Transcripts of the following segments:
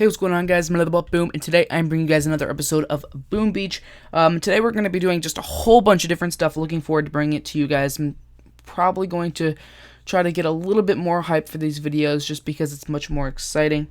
Hey, what's going on, guys? I'm Nothin But Boom, and today I'm bringing you guys another episode of Boom Beach. Today we're going to be doing just a whole bunch of different stuff. Looking forward to bringing it to you guys. I'm probably going to try to get a little bit more hype for these videos just because it's much more exciting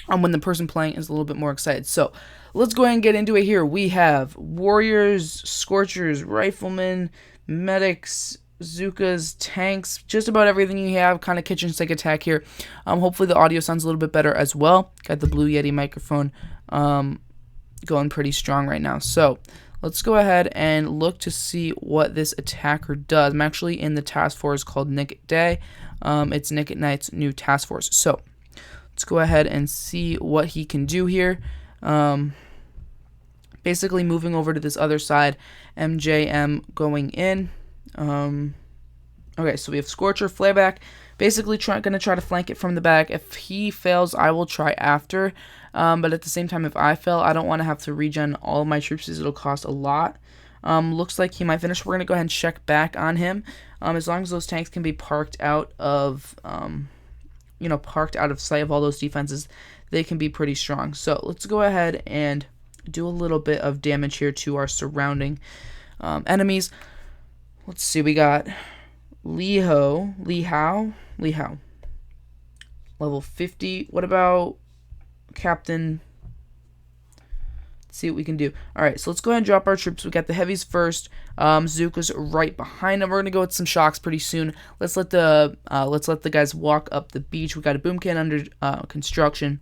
when the person playing is a little bit more excited. So let's go ahead and get into it here. We have warriors, scorchers, riflemen, medics, Zookas, tanks, just about everything you have, kind of kitchen sink attack here. Hopefully the audio sounds a little bit better as well. Got the Blue Yeti microphone going pretty strong right now. So let's go ahead and look to see what this attacker does. I'm actually in the task force called Nick at Day. It's Nick at Night's new task force. So let's go ahead and see what he can do here. Basically moving over to this other side, MJM going in. Okay, so we have Scorcher, Flayback, basically gonna try to flank it from the back. If he fails, I will try after, but at the same time, if I fail, I don't want to have to regen all of my troops because it'll cost a lot. Looks like he might finish. We're gonna go ahead and check back on him. As long as those tanks can be parked out of, parked out of sight of all those defenses, they can be pretty strong. So let's go ahead and do a little bit of damage here to our surrounding enemies. Let's see, we got Lee Hao, level 50. What about Captain? Let's see what we can do. Alright, so let's go ahead and drop our troops. We got the heavies first. Zooka's right behind them. We're gonna go with some shocks pretty soon. Let's let the guys walk up the beach. We got a boom cannon under construction.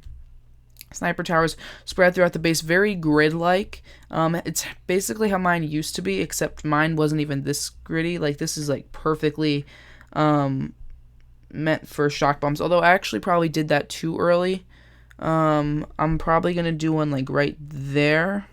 Sniper towers spread throughout the base, very grid-like. It's basically how mine used to be, except mine wasn't even this gritty. Like, this is like perfectly meant for shock bombs. Although I actually probably did that too early. I'm probably gonna do one like right there,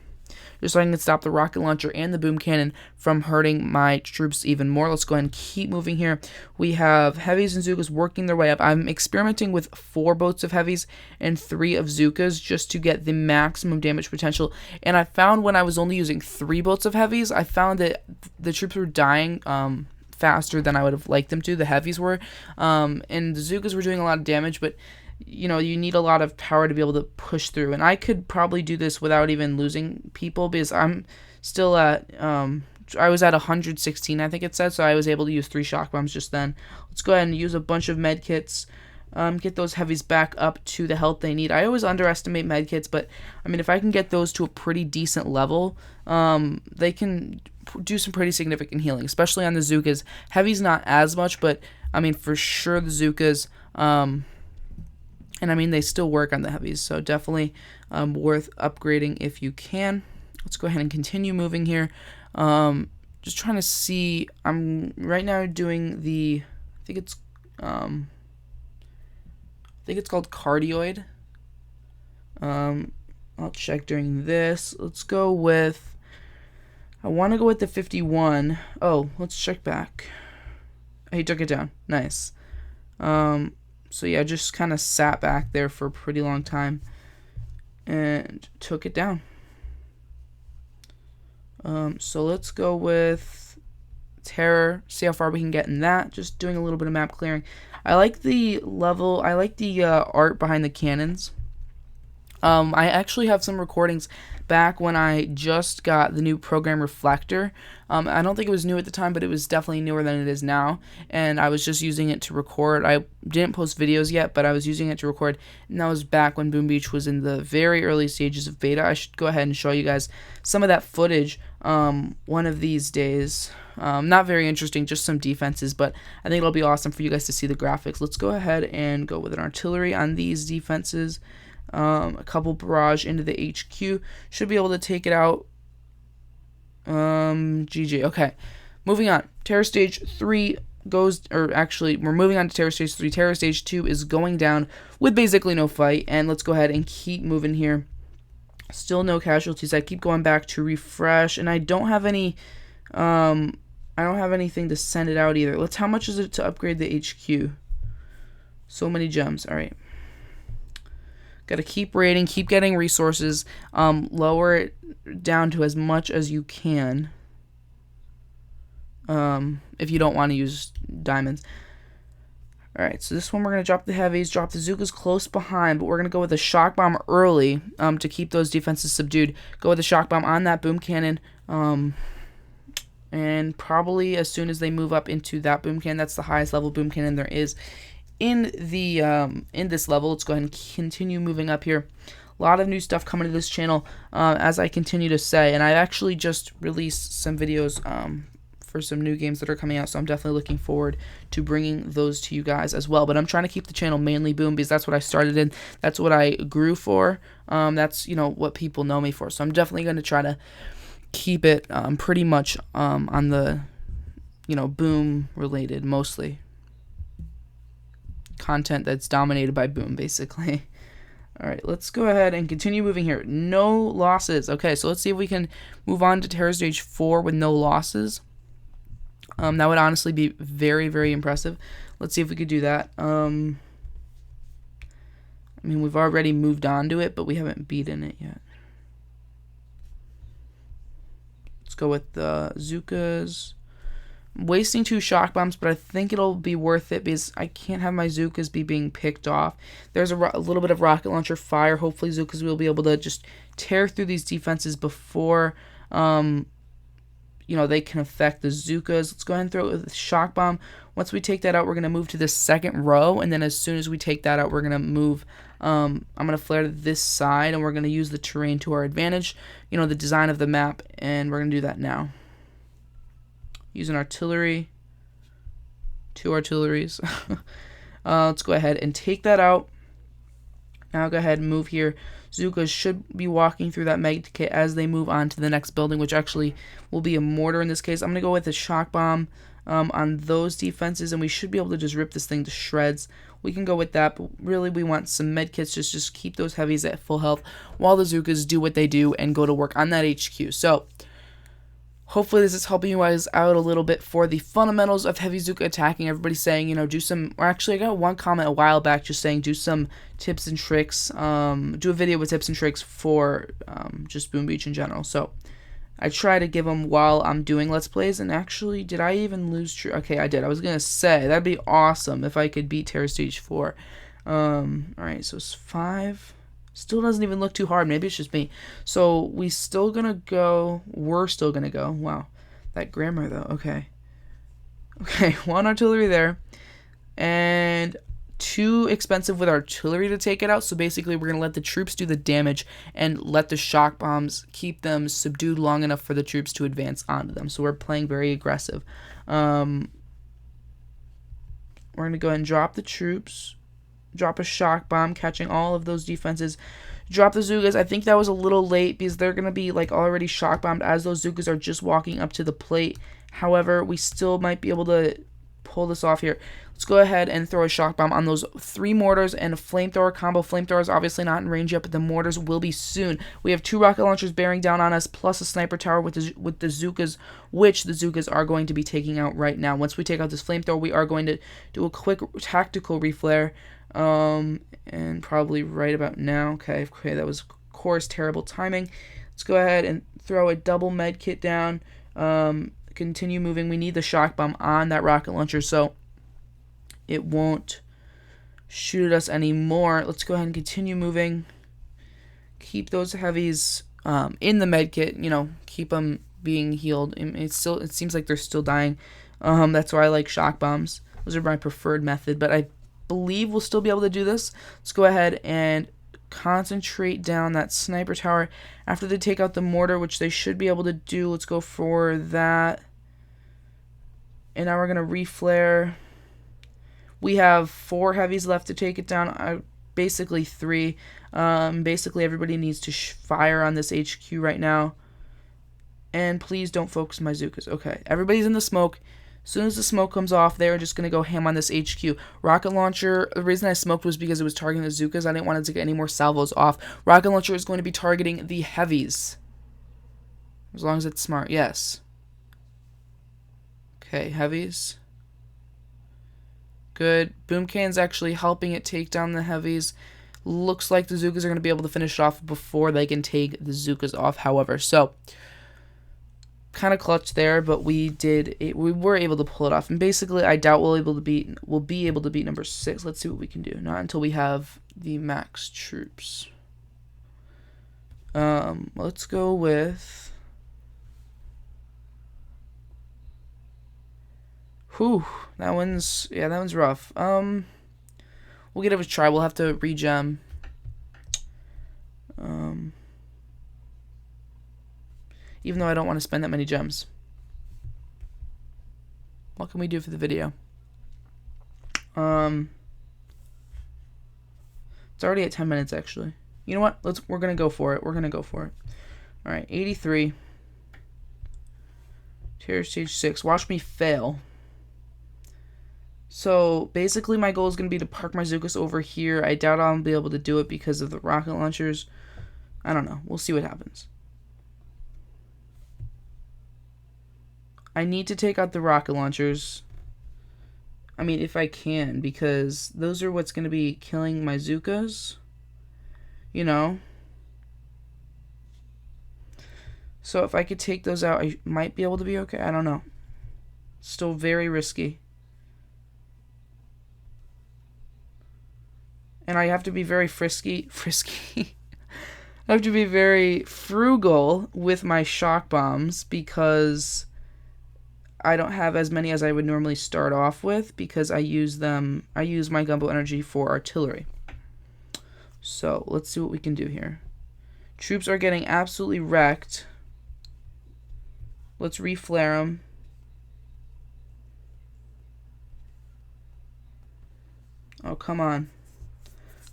just so I can stop the rocket launcher and the boom cannon from hurting my troops even more. Let's go ahead and keep moving here. We have heavies and Zookas working their way up. I'm experimenting with 4 boats of heavies and 3 of Zookas just to get the maximum damage potential. And I found when I was only using 3 boats of heavies, I found that the troops were dying faster than I would have liked them to. The heavies were. And the Zookas were doing a lot of damage, but you need a lot of power to be able to push through, and I could probably do this without even losing people because I'm still at I was at 116, I think it said, so I was able to use 3 shock bombs just then. Let's go ahead and use a bunch of med kits, get those heavies back up to the health they need. I always underestimate med kits, but I mean, if I can get those to a pretty decent level, they can do some pretty significant healing, especially on the Zookas. Heavies not as much, but I mean, for sure the Zookas, and I mean, they still work on the heavies, so definitely worth upgrading if you can. Let's go ahead and continue moving here. Just trying to see. I'm right now doing the. I think it's called cardioid. I'll check during this. Let's go with. I want to go with the 51. Oh, let's check back. He took it down. Nice. So yeah, just kind of sat back there for a pretty long time and took it down. So let's go with Terror, see how far we can get in that. Just doing a little bit of map clearing. I like the level, I like the art behind the cannons. I actually have some recordings back when I just got the new program Reflector. I don't think it was new at the time, but it was definitely newer than it is now, and I was just using it to record. I didn't post videos yet, but I was using it to record, and that was back when Boom Beach was in the very early stages of beta. I should go ahead and show you guys some of that footage one of these days. Not very interesting, just some defenses, but I think it'll be awesome for you guys to see the graphics. Let's go ahead and go with an artillery on these defenses. A couple barrage into the HQ. Should be able to take it out. GG. Okay. Moving on. Terror Stage 3 goes, or actually, we're moving on to Terror Stage 3. Terror Stage 2 is going down with basically no fight. And let's go ahead and keep moving here. Still no casualties. I keep going back to refresh. And I don't have any, I don't have anything to send it out either. How much is it to upgrade the HQ? So many gems. Alright. Gotta keep raiding, keep getting resources, lower it down to as much as you can, if you don't want to use diamonds. Alright, so this one we're going to drop the heavies, drop the Zookas close behind, but we're going to go with a shock bomb early to keep those defenses subdued. Go with a shock bomb on that boom cannon, and probably as soon as they move up into that boom cannon, that's the highest level boom cannon there is in the in this level. Let's go ahead and continue moving up here. A lot of new stuff coming to this channel, as I continue to say, and I actually just released some videos for some new games that are coming out, so I'm definitely looking forward to bringing those to you guys as well. But I'm trying to keep the channel mainly Boom because that's what I started in, that's what I grew for, that's, you know, what people know me for. So I'm definitely going to try to keep it pretty much on the, you know, Boom related, mostly content that's dominated by Boom, basically. Alright, let's go ahead and continue moving here. No losses. Okay, so let's see if we can move on to Terror Stage 4 with no losses. That would honestly be very, very impressive. Let's see if we could do that. I mean, we've already moved on to it, but we haven't beaten it yet. Let's go with the Zookas. I'm wasting 2 shock bombs, but I think it'll be worth it because I can't have my Zookas be being picked off. There's a little bit of rocket launcher fire. Hopefully Zookas will be able to just tear through these defenses before you know, they can affect the Zookas. Let's go ahead and throw it with a shock bomb. Once we take that out, we're going to move to the second row, and then as soon as we take that out, we're going to move, I'm going to flare to this side, and we're going to use the terrain to our advantage, you know, the design of the map, and we're going to do that now. Using artillery, 2 artilleries. Let's go ahead and take that out. Now go ahead and move here. Zookas should be walking through that med kit as they move on to the next building, which actually will be a mortar in this case. I'm going to go with a shock bomb on those defenses, and we should be able to just rip this thing to shreds. We can go with that, but really we want some med kits. Just keep those heavies at full health while the Zookas do what they do and go to work on that HQ. So hopefully this is helping you guys out a little bit for the fundamentals of heavy Zooka attacking. Everybody's saying, you know, do some, or actually I got one comment a while back just saying do some tips and tricks, do a video with tips and tricks for just Boom Beach in general. So I try to give them while I'm doing Let's Plays, and actually, did I even lose? Okay, I did. I was going to say, that'd be awesome if I could beat Terror Stage 4. Alright, so it's 5. Still doesn't even look too hard. Maybe it's just me. So we're still gonna go. Wow, that grammar though. Okay, 1 artillery there, and too expensive with artillery to take it out. So basically, we're gonna let the troops do the damage and let the shock bombs keep them subdued long enough for the troops to advance onto them. So we're playing very aggressive. We're gonna go ahead and drop the troops. Drop a shock bomb, catching all of those defenses. Drop the Zookas. I think that was a little late because they're going to be like already shock bombed as those Zookas are just walking up to the plate. However, we still might be able to pull this off here. Let's go ahead and throw a shock bomb on those 3 mortars and a flamethrower combo. Flamethrower is obviously not in range yet, but the mortars will be soon. We have 2 rocket launchers bearing down on us, plus a sniper tower with the Zookas, which the Zookas are going to be taking out right now. Once we take out this flamethrower, we are going to do a quick tactical reflare. And probably right about now. Okay, that was, of course, terrible timing. Let's go ahead and throw a double med kit down. Continue moving. We need the shock bomb on that rocket launcher so it won't shoot at us anymore. Let's go ahead and continue moving. Keep those heavies in the med kit. You know, keep them being healed. It seems like they're still dying. That's why I like shock bombs. Those are my preferred method, but I believe we'll still be able to do this. Let's go ahead and concentrate down that sniper tower after they take out the mortar, which they should be able to do. Let's go for that. And now we're going to reflare. We have 4 heavies left to take it down. Basically 3. Basically everybody needs to fire on this HQ right now. And please don't focus my Zookas. Okay, everybody's in the smoke. As soon as the smoke comes off, they're just going to go ham on this HQ. Rocket launcher, the reason I smoked was because it was targeting the Zookas. I didn't want it to get any more salvos off. Rocket launcher is going to be targeting the heavies. As long as it's smart, yes. Okay, heavies. Good. Boom cannon's actually helping it take down the heavies. Looks like the Zookas are going to be able to finish it off before they can take the Zookas off, however. So, kind of clutch there, but we were able to pull it off. And basically, I doubt we'll be able to beat number 6. Let's see what we can do. Not until we have the max troops. Let's go with. Whew, that one's rough. We'll give it a try. We'll have to regem. Even though I don't want to spend that many gems. What can we do for the video? It's already at 10 minutes actually. You know what? We're gonna go for it. Alright, 83. Tier stage 6. Watch me fail. So basically my goal is gonna be to park my Zookas over here. I doubt I'll be able to do it because of the rocket launchers. I don't know. We'll see what happens. I need to take out the rocket launchers. I mean, if I can, because those are what's going to be killing my Zookas. You know? So if I could take those out, I might be able to be okay. I don't know. Still very risky. And I have to be very frisky. I have to be very frugal with my shock bombs because I don't have as many as I would normally start off with because I use my gumbo energy for artillery. So let's see what we can do here. Troops are getting absolutely wrecked. Let's reflare them. Oh, come on.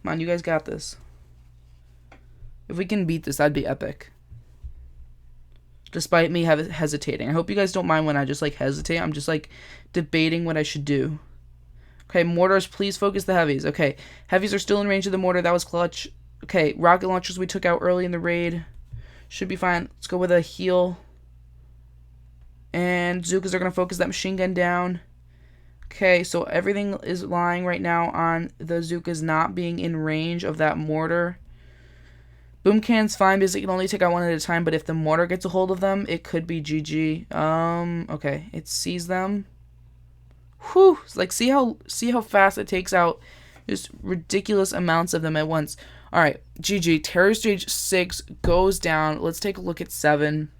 Come on, you guys got this. If we can beat this, that'd be epic. Despite me hesitating. I hope you guys don't mind when I just, like, hesitate. I'm just, like, debating what I should do. Okay, mortars, please focus the heavies. Okay, heavies are still in range of the mortar. That was clutch. Okay, rocket launchers we took out early in the raid. Should be fine. Let's go with a heal. And Zookas are going to focus that machine gun down. Okay, so everything is lying right now on the Zookas not being in range of that mortar. Boom can's fine because it can only take out one at a time, but if the mortar gets a hold of them, it could be GG. Okay, it sees them. Whew! Like, see how fast it takes out just ridiculous amounts of them at once. Alright, GG. Terror stage 6 goes down. Let's take a look at 7.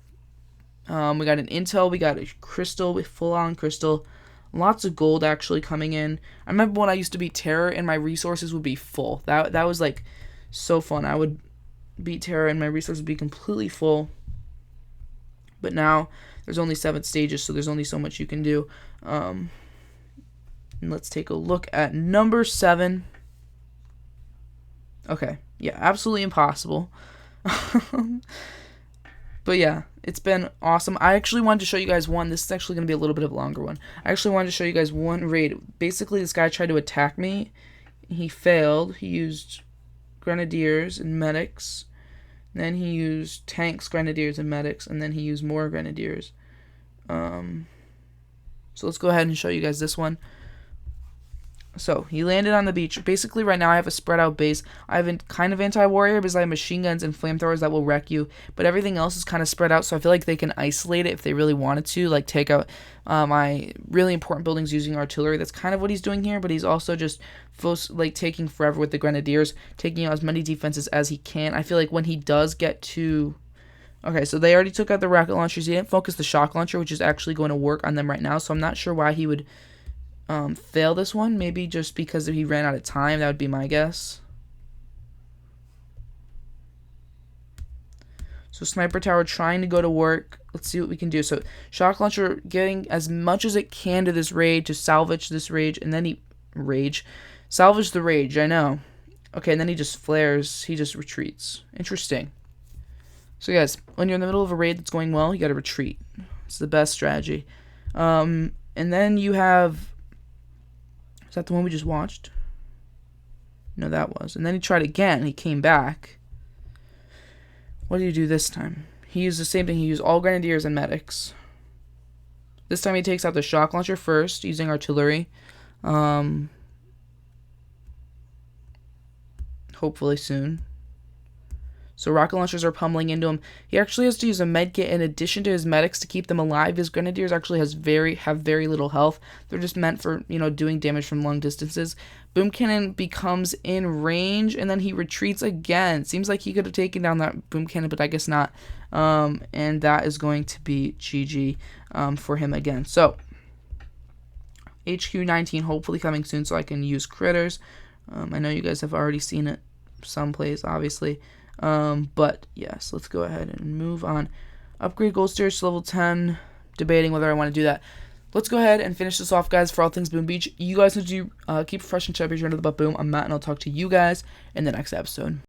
We got an intel, we got a crystal, with full-on crystal. Lots of gold actually coming in. I remember when I used to beat Terror and my resources would be full. That was, like, so fun. I would beat Terror and my resources would be completely full. But now there's only 7 stages, so there's only so much you can do. And let's take a look at number 7. Okay, yeah, absolutely impossible. But yeah, it's been awesome. I actually wanted to show you guys one. This is actually going to be a little bit of a longer one. I actually wanted to show you guys one raid. Basically, this guy tried to attack me. He failed. He used grenadiers and medics. Then he used tanks, grenadiers, and medics. And then he used more grenadiers. So let's go ahead and show you guys this one. So, he landed on the beach. Basically, right now, I have a spread out base. I have a kind of anti-warrior because I have machine guns and flamethrowers that will wreck you. But everything else is kind of spread out, so I feel like they can isolate it if they really wanted to. Like, take out my really important buildings using artillery. That's kind of what he's doing here. But he's also just, like, taking forever with the grenadiers. Taking out as many defenses as he can. I feel like when he does get to... Okay, so they already took out the rocket launchers. He didn't focus the shock launcher, which is actually going to work on them right now. So I'm not sure why he would... fail this one. Maybe just because he ran out of time. That would be my guess. So sniper tower trying to go to work. Let's see what we can do. So shock launcher getting as much as it can to this raid to salvage this rage, and then he salvage the rage. I know. Okay, and then he just flares. He just retreats. Interesting. So guys, when you're in the middle of a raid that's going well, you got to retreat. It's the best strategy. And then you have. Is that the one we just watched? No, that was. And then he tried again. He came back. What did he do this time? He used the same thing. He used all grenadiers and medics. This time he takes out the shock launcher first, using artillery. Hopefully soon. So rocket launchers are pummeling into him. He actually has to use a med kit in addition to his medics to keep them alive. His grenadiers actually have very little health. They're just meant for, doing damage from long distances. Boom cannon becomes in range, and then he retreats again. Seems like he could have taken down that boom cannon, but I guess not. And that is going to be GG for him again. So HQ19 hopefully coming soon so I can use critters. I know you guys have already seen it some plays, obviously. But yes, let's go ahead and move on. Upgrade gold stairs to level 10. Debating whether I want to do that. Let's go ahead and finish this off, guys, for all things Boom Beach. You guys need to keep fresh and chubby. Nothin But Boom. I'm Matt, and I'll talk to you guys in the next episode.